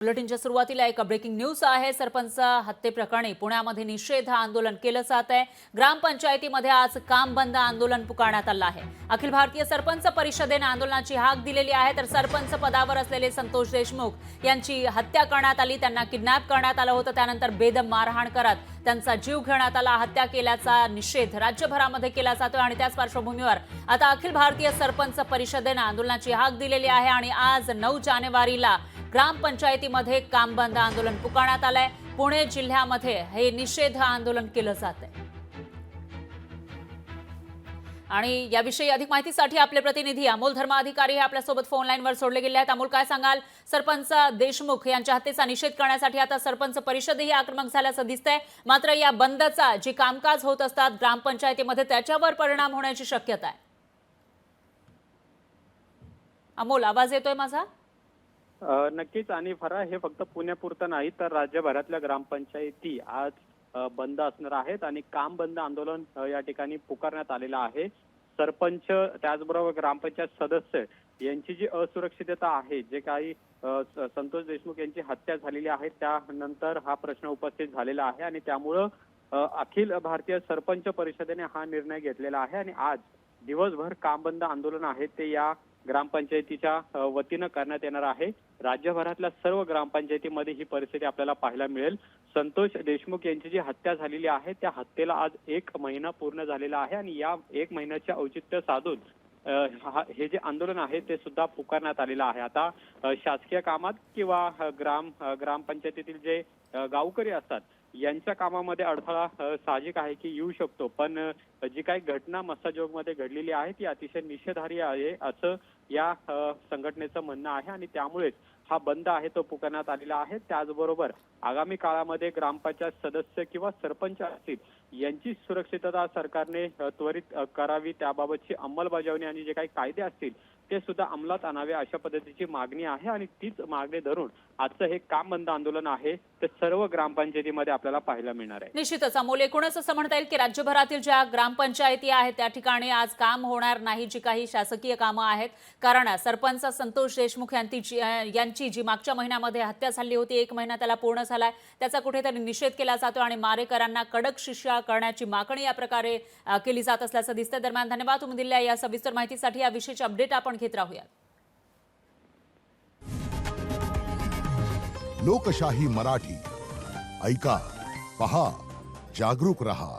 बुलेटिनच्या सुरुवातीला एक breaking news आहे। सरपंच हत्येप्रकरणी पुण्यामध्ये निषेध आंदोलन केलं जात आहे। ग्रामपंचायतीमध्ये आज काम बंद आंदोलन पुकारण्यात आलं आहे। अखिल भारतीय सरपंच परिषदेने आंदोलनाची हाक दिलेली आहे। तर सरपंच पदावर असलेले संतोष देशमुख यांची हत्या करण्यात आली, त्यांना किडनॅप करण्यात आलं होतं। त्यानंतर बेदम मारहाण करत त्यांचा जीव घेण्यात आला। हत्या केल्याचा निषेध राज्यभरामध्ये केला जातोय आणि त्याच पार्श्वभूमीवर आता अखिल भारतीय सरपंच परिषदेने आंदोलनाची हाक दिलेली आहे आणि आज 9 जानेवारीला ग्रामपंचायतीमध्ये काम बंद आंदोलन पुकारण्यात आलंय। पुणे जिल्ह्यामध्ये हे निषेध आंदोलन केलं जात आहे आणि याविषयी अधिक माहितीसाठी आपले प्रतिनिधी अमोल धर्माधिकारी हे आपल्या सोबत फोन लाईनवर जोडले गेले आहेत। अमोल, काय सांगाल? सरपंच देशमुख यांच्या हत्येचा निषेध करण्यासाठी आता सरपंच परिषदही आक्रमक झाल्याचं दिसतंय, मात्र या बंदचा जे कामकाज होत असतात ग्रामपंचायतीमध्ये त्याच्यावर परिणाम होण्याची शक्यता आहे। अमोल, आवाज येतोय माझा? नक्कीच। आणि फरा हे फक्त पुण्यापुरतं नाही तर राज्यभरातल्या ग्रामपंचायती आज बंद असणार आहेत आणि काम बंद आंदोलन या ठिकाणी पुकारण्यात आलेलं आहे। सरपंच त्याचबरोबर ग्रामपंचायत सदस्य यांची जी असुरक्षितता आहे, जे काही संतोष देशमुख यांची हत्या झालेली आहे त्यानंतर हा प्रश्न उपस्थित झालेला आहे आणि त्यामुळं अखिल भारतीय सरपंच परिषदेने हा निर्णय घेतलेला आहे आणि आज दिवसभर काम बंद आंदोलन आहे ते या ग्रामपंचायतीच्या वतीनं करण्यात येणार आहे। राज्यभरातल्या सर्व ग्रामपंचायतीमध्ये ही परिस्थिती आपल्याला पाहायला मिळेल। संतोष देशमुख यांची जी हत्या झालेली आहे त्या हत्येला आज 1 महिना पूर्ण झालेला आहे आणि या 1 महिन्याचे औचित्य साधून हे जे आंदोलन आहे ते सुद्धा पुकारण्यात आलेलं आहे। आता शासकीय कामात किंवा ग्रामपंचायतीतील जे गावकरी असतात यांच्या कामामध्ये अडथळा साहजिक आहे की येऊ शकतो, पण जी काही घटना मस्साजोगमध्ये घडलेली आहे ती अतिशय निषेधार्ह आहे असं या संघटनेचं म्हणणं आहे आणि त्यामुळेच हा बंद आहे तो पुकारण्यात आलेला आहे। त्याचबरोबर आगामी काळामध्ये ग्रामपंचायत सदस्य किंवा सरपंच असतील यांची सुरक्षितता सरकारने त्वरित करावी, त्याबाबतची अंमलबजावणी आणि जे काही कायदे असतील ते सुद्धा अंमलात आणावे अशा पद्धतीची मागणी आहे आणि तीच मागणी धरून आजचं हे काम बंद आंदोलन आहे ते सर्व ग्रामपंचायतीमध्ये आपल्याला पाहायला मिळणार आहे। निश्चितच अमोल, एकूणच असं म्हणता येईल की राज्यभरातील ज्या ग्रामपंचायती आहेत त्या ठिकाणी आज काम होणार नाही, जी काही शासकीय कामं आहेत, कारण सरपंच संतोष देशमुख यांची जी मागच्या महिन्यामध्ये हत्या झाली होती, 1 महिना त्याला पूर्ण झालाय, त्याचा कुठेतरी निषेध केला जातो आणि मारेकरांना कडक शिक्षा करण्याची मागणी या प्रकारे केली जात असल्याचं दिसतंय। दरम्यान धन्यवाद तुम्ही दिलेल्या या सविस्तर माहितीसाठी। या विषयाची अपडेट आपण घेत राहूया। लोकशाही मराठी ऐका, पहा, जागरूक रहा।